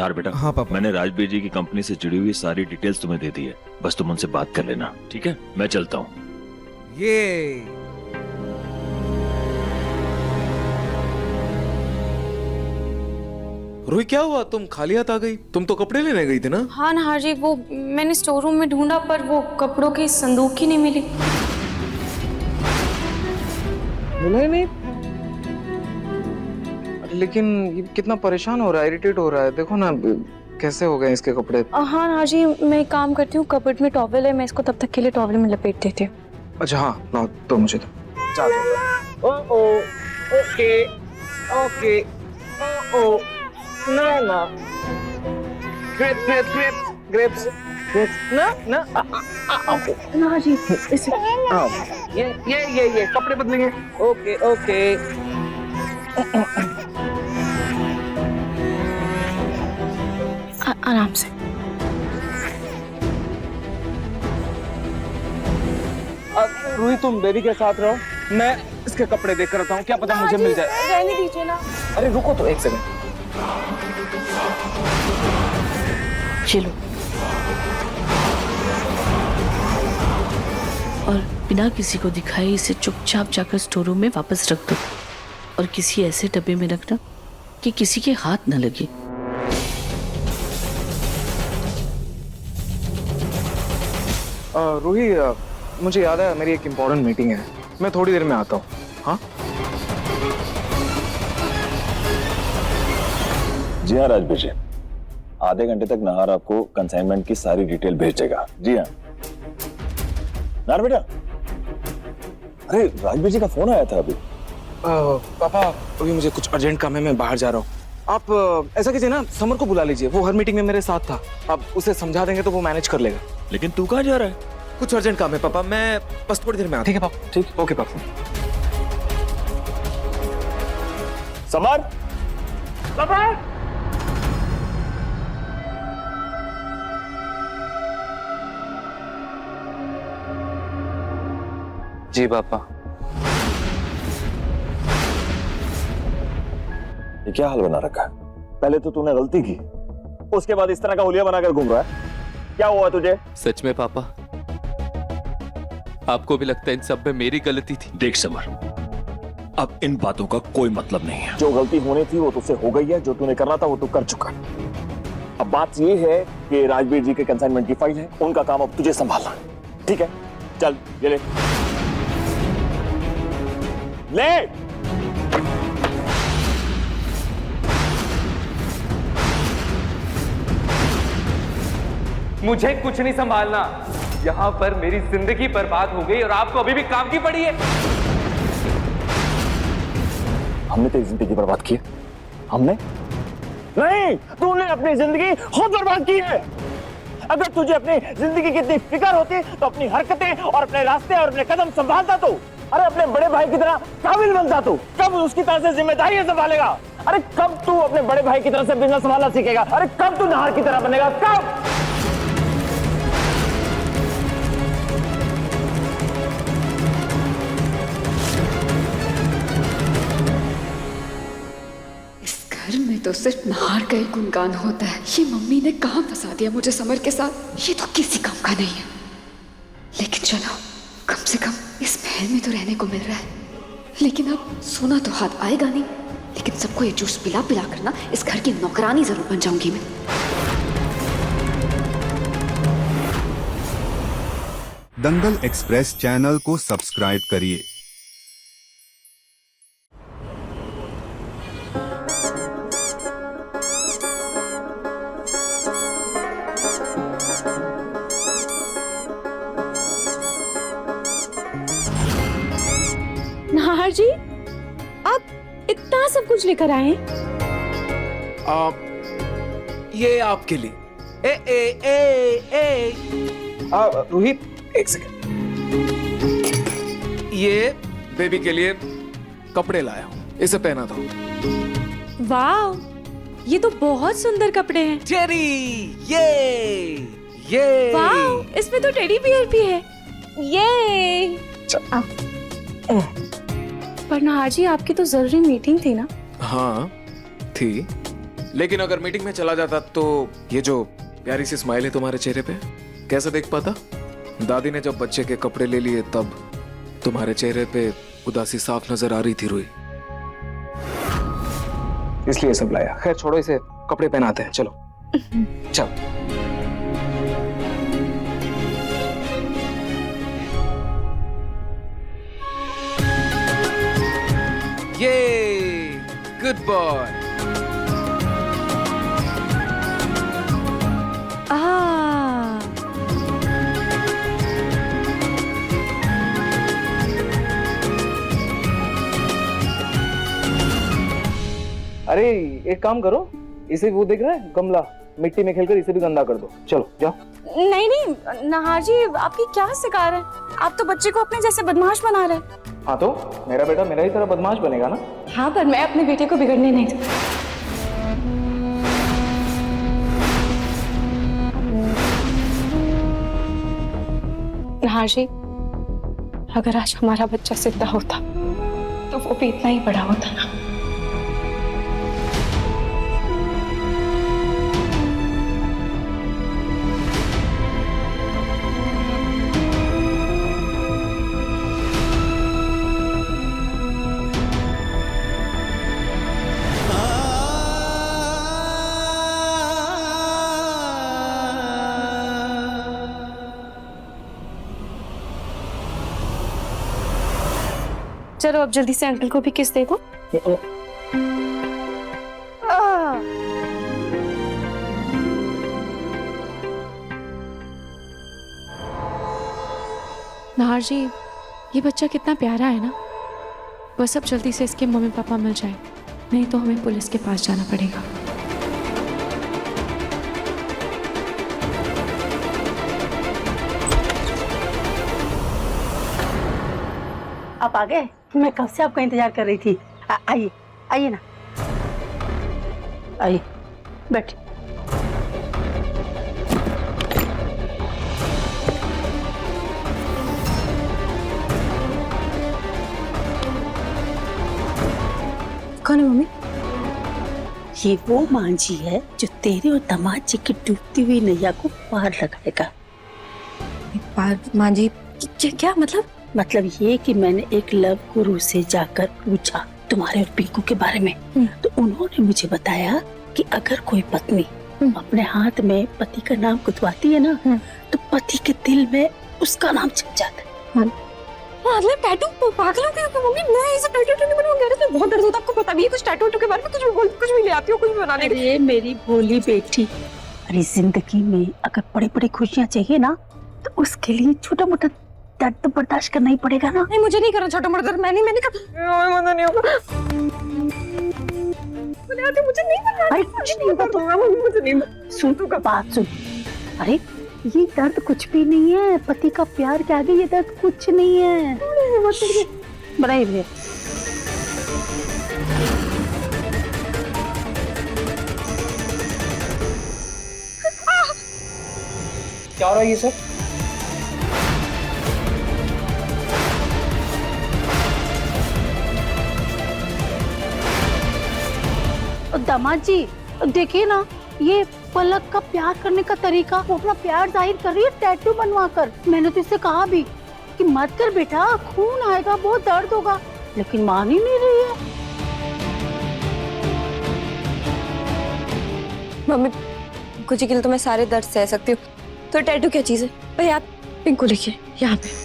नार बेटा, हाँ पापा। मैंने राजबीर जी की कंपनी से जुड़ी हुई सारी डिटेल्स तुम्हें दे दी है, बस तुम उनसे बात कर लेना, ठीक है? मैं चलता हूँ। ये रूही, क्या हुआ? तुम खाली हाथ आ गई? तुम तो कपड़े लेने गई थी ना? हाँ नहार जी, वो मैंने स्टोर रूम में ढूंढा पर वो कपड़ों की संदूक ही नहीं मिली। मिला ही नहीं। लेकिन ये कितना परेशान हो रहा है, इरिटेट हो रहा है। देखो ना कैसे हो गए इसके कपड़े। हाँ नहार जी, मैं एक काम करती हूँ, कबर्ड में टॉवेल है, मैं इसको तब तक के लिए टॉवेल में लपेट देती हूँ। अच्छा हाँ, ना तो मुझे तो ओके ओके ओ ना ना grapes grapes grapes grapes grapes ना ना नहार जी इसे ये कपड़े बदलेंगे। ओके ओके आराम से। रूही, तुम बेबी के साथ रहो, मैं इसके कपड़े देख कर आता हूँ, क्या पता मुझे मिल जाए। रहने दीजिए ना। अरे रुको तो एक सेकंड। चलो, और बिना किसी को दिखाए इसे चुपचाप जाकर स्टोर रूम में वापस रख दो और किसी ऐसे डब्बे में रखना कि किसी के हाथ न लगे। रूही, मुझे याद है मेरी एक इम्पोर्टेंट मीटिंग है, मैं थोड़ी देर में आता हूँ। हाँ जी हाँ राजबीर जी, आधे घंटे तक नाहर आपको कंसाइनमेंट की सारी डिटेल भेज देगा। जी हाँ नाहर बेटा, अरे राजबीर जी का फोन आया था अभी। पापा, अभी मुझे कुछ अर्जेंट काम है, मैं बाहर जा रहा हूँ। आप ऐसा कीजिए ना, समर को बुला लीजिए, वो हर मीटिंग में मेरे साथ था। आप उसे समझा देंगे तो वो मैनेज कर लेगा। लेकिन तू कहाँ जा रहा है? कुछ अर्जेंट काम है पापा, मैं बस थोड़ी देर में आता ठीक है पापा, ठीक, ओके पापा। समर, जी पापा। ये क्या हाल बना रखा है? पहले तो तूने गलती की, उसके बाद इस तरह का हुलिया बनाकर घूम रहा है। क्या हुआ तुझे? सच में पापा, आपको भी लगता है इन सब में मेरी गलती थी? देख समर, अब इन बातों का कोई मतलब नहीं है। जो गलती होनी थी वो तुझसे हो गई है, जो तूने करना था वो तू कर चुका है। अब बात ये है कि राजबीर जी के कंसाइनमेंट की फाइल है, उनका काम अब तुझे संभालना है, ठीक है? चल ये ले ले। मुझे कुछ नहीं संभालना, यहाँ पर मेरी जिंदगी बर्बाद हो गई और आपको अभी भी काम की पड़ी है। हमने तेरी जिंदगी बर्बाद की है? हमने नहीं, तूने अपनी जिंदगी खुद बर्बाद की है। अगर तुझे अपनी जिंदगी की इतनी फिक्र होती तो अपनी हरकतें और अपने रास्ते और अपने कदम संभालता तू। अरे अपने बड़े भाई की तरह काबिल बनता तू। कब उसकी तरह से जिम्मेदारियां संभालेगा? अरे कब तू अपने बड़े भाई की तरह से बिजनेस संभालना सीखेगा? अरे कब तू नाहर की तरह बनेगा? कब? घर में तो सिर्फ नाहर का ही गुणगान होता है। ये मम्मी ने कहाँ फंसा दिया मुझे समर के साथ, ये तो किसी काम का नहीं है। लेकिन चलो, कम से कम इस महल में तो रहने को मिल रहा है। लेकिन अब सोना तो हाथ आएगा नहीं, लेकिन सबको ये जूस पिला पिला कर ना इस घर की नौकरानी जरूर बन जाऊंगी मैं। दंगल एक्सप्रेस चैनल को सब्सक्राइब करिए। नहार जी, आप इतना सब कुछ लेकर आए हैं? ये आपके लिए। ए ए ए ए रूही, एक सेकंड। ये बेबी के लिए कपड़े लाया हूँ, इसे पहना दो। वाह, ये तो बहुत सुंदर कपड़े हैं। जेरी, ये वाह, इसमें तो टेडी बियर भी है। ये पर नहार जी, आपकी तो जरूरी मीटिंग थी ना? हाँ थी, लेकिन अगर मीटिंग में चला जाता तो ये जो प्यारी सी स्माइल है तुम्हारे चेहरे पे कैसे देख पाता? दादी ने जब बच्चे के कपड़े ले लिए तब तुम्हारे चेहरे पे उदासी साफ नजर आ रही थी रूही। इसलिए सब लाया। खैर छोड़ो, इसे कपड़े पहनाते हैं, चलो चल। ये गुड बॉय। अरे एक काम करो, इसे वो देख रहा है गमला, मिट्टी में खेलकर इसे भी गंदा कर दो। चलो जाओ। नहीं नहीं नहार जी, आपकी क्या शिकार है? आप तो बच्चे को अपने जैसे बदमाश बना रहे हैं। हाँ तो मेरा बेटा मेरा ही तरह बदमाश बनेगा ना। हाँ पर मैं अपने बेटे को बिगड़ने नहीं दूंगी। नहार जी, अगर आज हमारा बच्चा जिंदा होता तो वो भी इतना ही बड़ा होता ना। चलो अब जल्दी से अंकल को भी किस दे दो। नहार जी, ये बच्चा कितना प्यारा है ना। बस अब जल्दी से इसके मम्मी पापा मिल जाए, नहीं तो हमें पुलिस के पास जाना पड़ेगा। आप आ गए? मैं कब से आपका इंतजार कर रही थी। आइए आइए ना, आइए बैठिए। कौन है मम्मी? ये वो मांझी है जो तेरे और दामाद जी की डूबती हुई नैया को पार लगाएगा। पार मांझी क्या मतलब? मतलब ये कि मैंने एक लव गुरु से जाकर पूछा तुम्हारे और पीकू के बारे में, तो उन्होंने मुझे बताया कि अगर कोई पत्नी अपने हाथ में पति का नाम कुतवाती है ना, तो पति के दिल में उसका नाम छप जाता है। मतलब टैटू पागल हो गई हो मम्मी? मैं ऐसा टैटू नहीं बनवाऊंगी। अरे इसमें बहुत दर्द होता है, आपको पता भी है। कुछ टैटू के बारे में कुछ भी ले आती हो, कुछ भी बनाने के लिए। अरे मेरी भोली बेटी, अरे जिंदगी में अगर बड़ी बड़ी खुशियां चाहिए ना, तो उसके लिए छोटा मोटा दर्द तो बर्दाश्त करना ही पड़ेगा ना। नहीं मुझे नहीं करना छोटा मोटा दर्द। मैंने करना नहीं होगा। मुझे नहीं करना। अरे कुछ नहीं होगा, मुझे नहीं। सुन तो बात सुन। अरे ये दर्द कुछ भी नहीं है, पति का प्यार के आगे ये दर्द कुछ नहीं है। बनाइए भैया। क्या हो रहा है ये सब? दामाद जी देखिए ना, ये पलक का प्यार करने का तरीका, वो अपना प्यार जाहिर कर रही है टैटू बनवा कर। मैंने तो इससे कहा भी कि मत कर बेटा, खून आएगा, बहुत दर्द होगा, लेकिन मान ही नहीं रही है। मम्मी कुछ के लिए तो मैं सारे दर्द सह सकती हूँ, तो टैटू क्या चीज है? भाई आप पिंकू लिखिए यहाँ पे।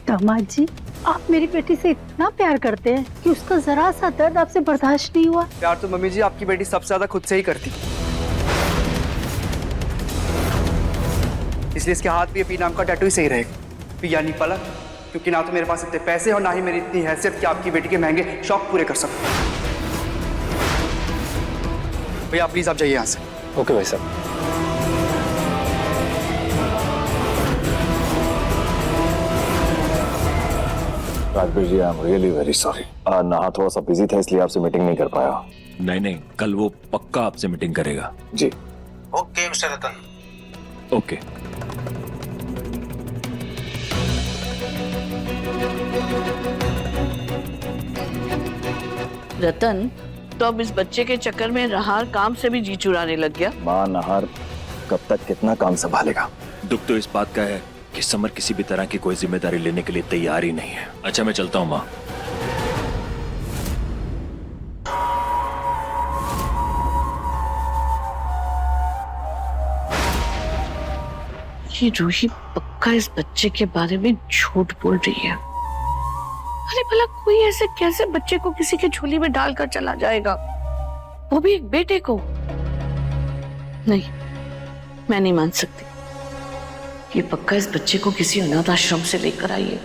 दामाद जी, आप मेरी बेटी से इतना प्यार करते हैं कि उसका जरा सा दर्द आपसे बर्दाश्त नहीं हुआ। प्यार तो मम्मी जी आपकी बेटी सबसे ज्यादा खुद से ही करती, इसलिए इसके हाथ पे पी नाम का टैटू ही सही रहेगा। पी यानी पलक, क्योंकि ना तो मेरे पास इतने पैसे और ना ही मेरी इतनी हैसियत कि आपकी बेटी के महंगे शौक पूरे कर सकूं। भैया प्लीज आप जाइए यहाँ से। ओके भाई साहब। Rajveer ji, I am really very sorry. नहा थोड़ा सा बिजी था इसलिए आपसे मीटिंग नहीं कर पाया। नहीं नहीं, कल वो पक्का आपसे मीटिंग करेगा। जी ओके मिस्टर रतन। ओके। रतन, तो अब इस बच्चे के चक्कर में नहार काम से भी जी चुराने लग गया। माँ, नहार कब तक कितना काम संभालेगा? दुख तो इस बात का है कि समर किसी भी तरह की कोई जिम्मेदारी लेने के लिए तैयार ही नहीं है। अच्छा, मैं चलता हूँ माँ। ये रूही पक्का इस बच्चे के बारे में झूठ बोल रही है। अरे भला कोई ऐसे कैसे बच्चे को किसी के झोली में डालकर चला जाएगा, वो भी एक बेटे को? नहीं, मैं नहीं मान सकती। ये पक्का इस बच्चे को किसी अनाथ आश्रम से लेकर आई है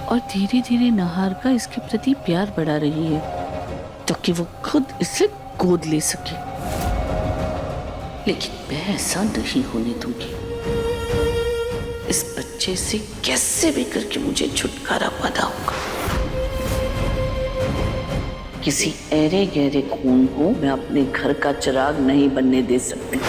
और धीरे धीरे नहार का इसके प्रति प्यार बढ़ा रही है ताकि वो खुद इसे गोद ले सके। लेकिन मैं ऐसा नहीं होने दूंगी। इस बच्चे से कैसे भी करके मुझे छुटकारा पाना होगा। किसी ऐरे गहरे खून को मैं अपने घर का चिराग नहीं बनने दे सकती।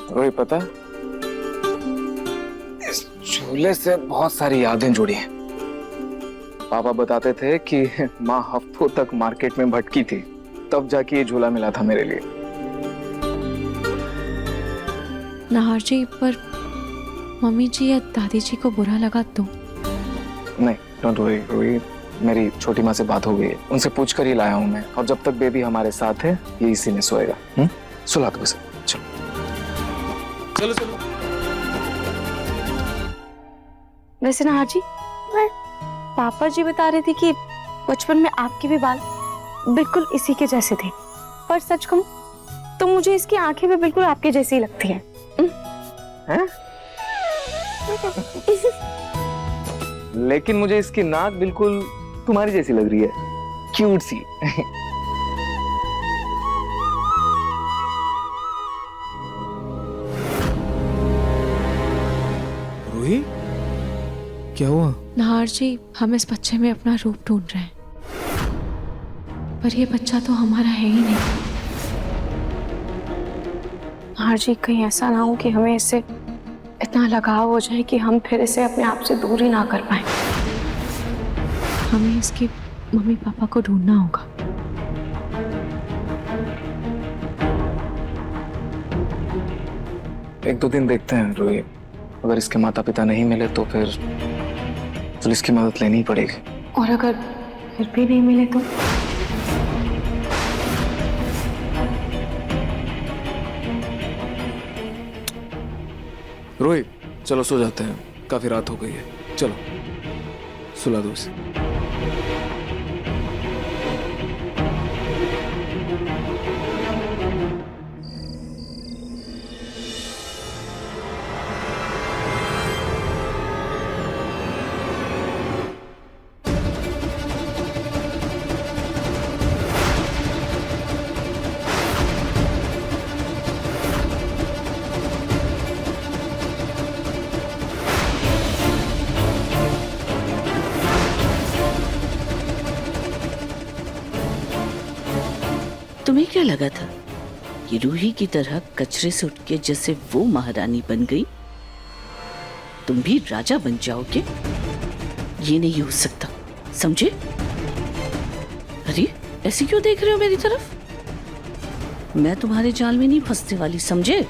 रोही, पता है, इस झूले से बहुत सारी यादें जुड़ी हैं। पापा बताते थे कि माँ हफ्तों तक मार्केट में भटकी थी, तब जाके ये झूला मिला था मेरे लिए। नहार जी, पर मम्मी जी या दादी जी को बुरा लगा तो? नहीं, डोंट वरी रोही, मेरी छोटी माँ से बात हो गई है, उनसे पूछ कर ही लाया हूँ मैं। और जब तक बेबी हमारे साथ है, ये इसी में सोएगा। सुला दो उसे। चलो चलो चलो। वैसे नहार जी, पापा जी बता रहे थे कि बचपन में आपके भी बाल बिल्कुल इसी के जैसे थे, पर सच कहूं तो मुझे इसकी आंखें भी बिल्कुल आपके जैसी लगती हैं। हैं? लेकिन मुझे इसकी नाक बिल्कुल तुम्हारी जैसी लग रही है, क्यूट सी। रूही, क्या हुआ? नहार जी, हम इस बच्चे में अपना रूप ढूंढ रहे हैं, पर ये बच्चा तो हमारा है ही नहीं। नहार जी, कहीं ऐसा ना हो कि हमें इससे इतना लगाव हो जाए कि हम फिर इसे अपने आप से दूर ही ना कर पाए। हमें इसके मम्मी पापा को ढूंढना होगा। एक दो दिन देखते हैं रोही, अगर इसके माता पिता नहीं मिले तो फिर पुलिस की मदद लेनी ही पड़ेगी। और अगर फिर भी नहीं मिले तो? रोहित, चलो सो जाते हैं, काफी रात हो गई है। चलो सुला दो इसे। तुम्हें क्या लगा था कि रूही की तरह कचरे से उठ के जैसे वो महारानी बन गई, तुम भी राजा बन जाओगे? ये नहीं हो सकता, समझे? अरे ऐसे क्यों देख रहे हो मेरी तरफ? मैं तुम्हारे जाल में नहीं फंसने वाली, समझे?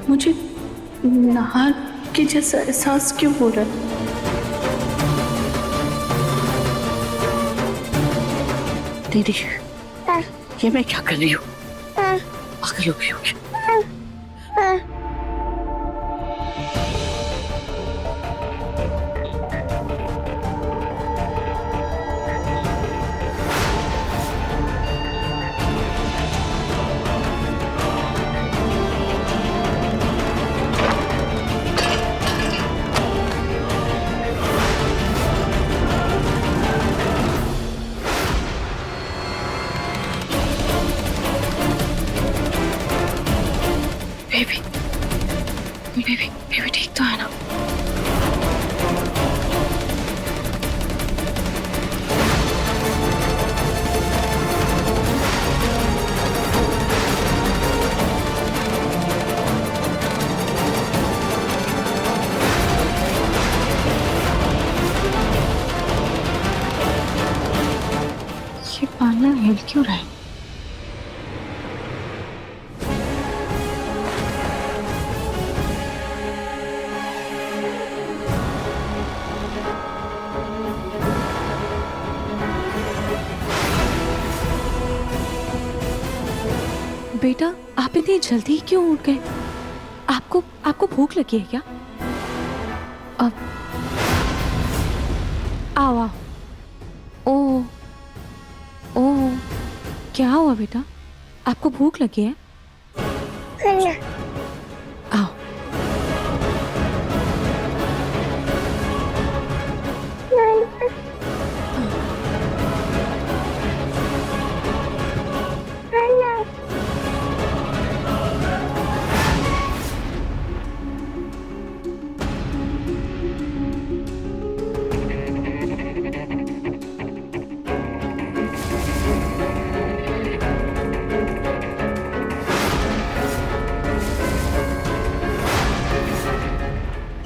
मुझे नहार के जैसा एहसास क्यों हो रहा है? दीदी, ये मैं क्या कर रही हूँ? पागल हो गई होगी। आलना हिल क्यों रहा है? बेटा, आप इतनी जल्दी क्यों उठ गए? आपको आपको भूख लगी है क्या? अब आओ आओ। ओ ओ, क्या हुआ बेटा? आपको भूख लगी है? आओ।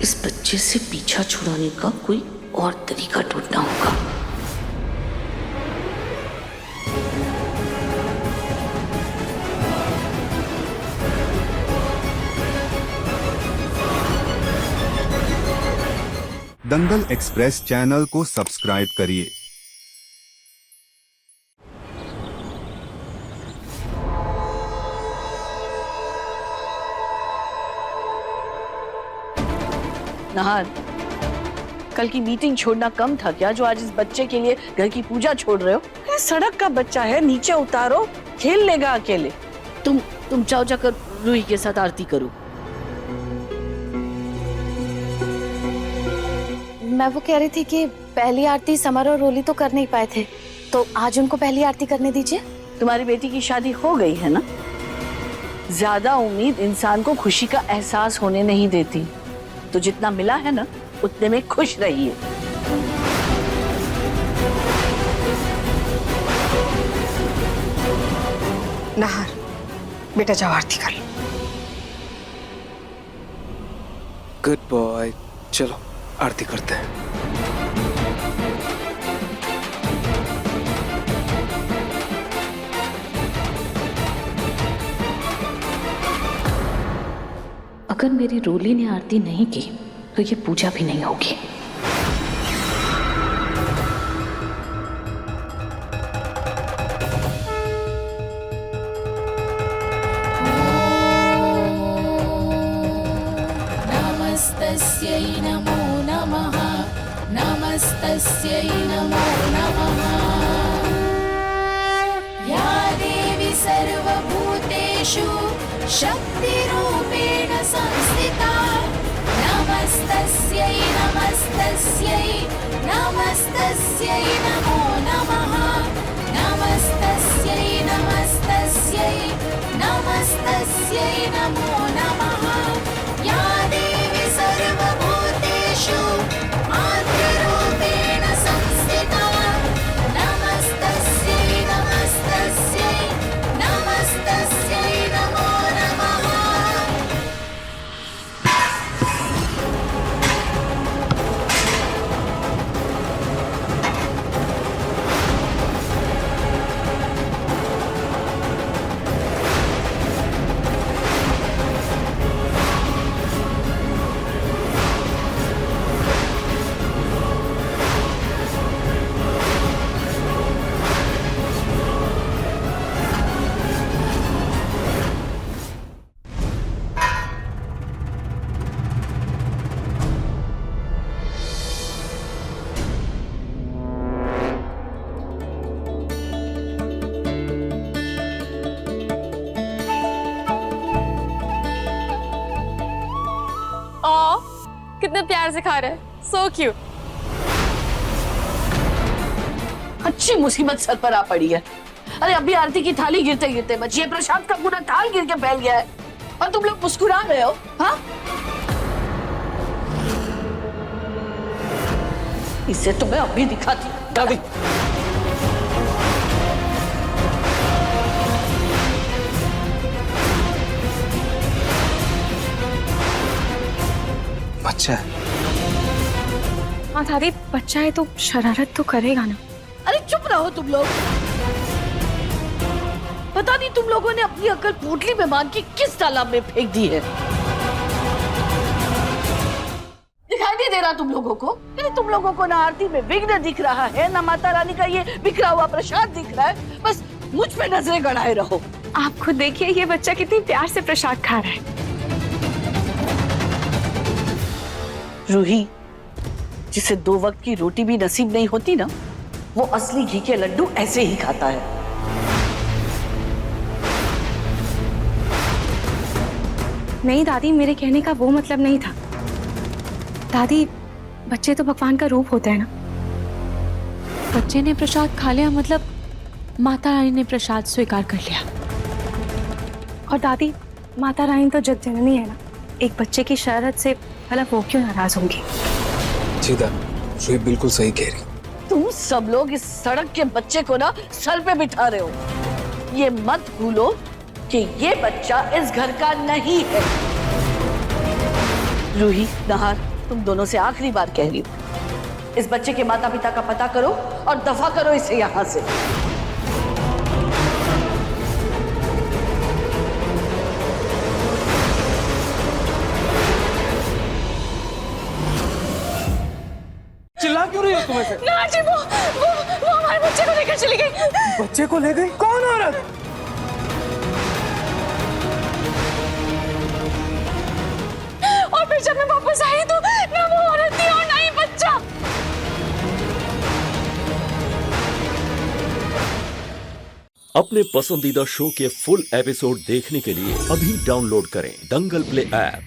इस बच्चे से पीछा छुड़ाने का कोई और तरीका ढूंढना होगा। दंगल एक्सप्रेस चैनल को सब्सक्राइब करिए। नहार, कल की मीटिंग छोड़ना कम था क्या जो आज इस बच्चे के लिए घर की पूजा छोड़ रहे हो? ये सड़क का बच्चा है, नीचे उतारो, खेल लेगा अकेले। तुम जाओ, जाकर रूही के साथ आरती करो। मैं वो कह रही थी कि पहली आरती समर और रोली तो कर नहीं पाए थे, तो आज उनको पहली आरती करने दीजिए। तुम्हारी बेटी की शादी हो गई है ना? ज्यादा उम्मीद इंसान को खुशी का एहसास होने नहीं देती, तो जितना मिला है ना उतने में खुश रहिए। नहार, बेटा जाओ आरती कर लो। गुड बॉय, चलो आरती करते हैं। अगर मेरी रोली ने आरती नहीं की तो ये पूजा भी नहीं होगी। नमस्तस्यै नमो नमः, नमस्तस्यै नमो नमः। या देवी सर्वभूतेषु शक्तिरूपेण संस्थिता, नमस्तस्यै नमस्तस्यै नमस्तस्यै नमो नमः, नमस्तस्यै नमस्तस्यै नमस्तस्यै नमो नमः। या देवी सर्वभूतेषु मातृरूपेण संस्थिता, नमस्तस्यै नमस्तस्यै नमस्तस्यै नमो नमः। कितने प्यार से खा रहे हैं, सो क्यूट। अच्छी मुसीबत सर पर आ पड़ी है। अरे अभी आरती की थाली गिरते गिरते बची है, प्रसाद का पूरा थाल गिर के फैल गया है और तुम लोग मुस्कुरा रहे हो। हाँ, इसे तो मैं अभी दिखाती हूँ। दादी, बच्चा है। हाँ दादी, बच्चा है तो शरारत तो करेगा ना। अरे चुप रहो तुम लोग। पता नहीं तुम लोगों ने अपनी अकल पोटली में बांध के किस तालाब में फेंक दी है। दिखाई नहीं दे रहा तुम लोगों को? यानी तुम लोगों को ना आरती में विघ्न दिख रहा है, ना माता रानी का ये बिखरा हुआ प्रसाद दिख रहा है, बस मुझ पे नजरें गड़ाए रहो। आप खुद देखिए ये बच्चा कितनी प्यार से प्रसाद खा रहा है। रूही, जिसे 2 वक्त की रोटी भी नसीब नहीं होती ना, वो असली घी के लड्डू ऐसे ही खाता है। नहीं दादी, मेरे कहने का वो मतलब नहीं था। दादी, बच्चे तो भगवान का रूप होता है ना। बच्चे ने प्रसाद खा लिया मतलब माता रानी ने प्रसाद स्वीकार कर लिया। और दादी, माता रानी तो जग जननी है ना, एक बच्चे की शरारत से भला वो क्यों नाराज होंगी? जी दादी, बिल्कुल सही कह रही। तुम सब लोग इस सड़क के बच्चे को ना सर पे बिठा रहे हो। ये मत भूलो कि ये बच्चा इस घर का नहीं है। रूही, नहार, तुम दोनों से आखिरी बार कह रही हूँ, इस बच्चे के माता पिता का पता करो और दफा करो इसे यहाँ से। चिल्ला क्यों रही हो तुम ऐसे? ना जी, वो हमारे बच्चे को लेकर चली गई। बच्चे को ले गई? कौन औरत? और फिर जब मैं वापस आई तो ना वो औरत थी और ना ही बच्चा। अपने पसंदीदा शो के फुल एपिसोड देखने के लिए अभी डाउनलोड करें दंगल प्ले ऐप।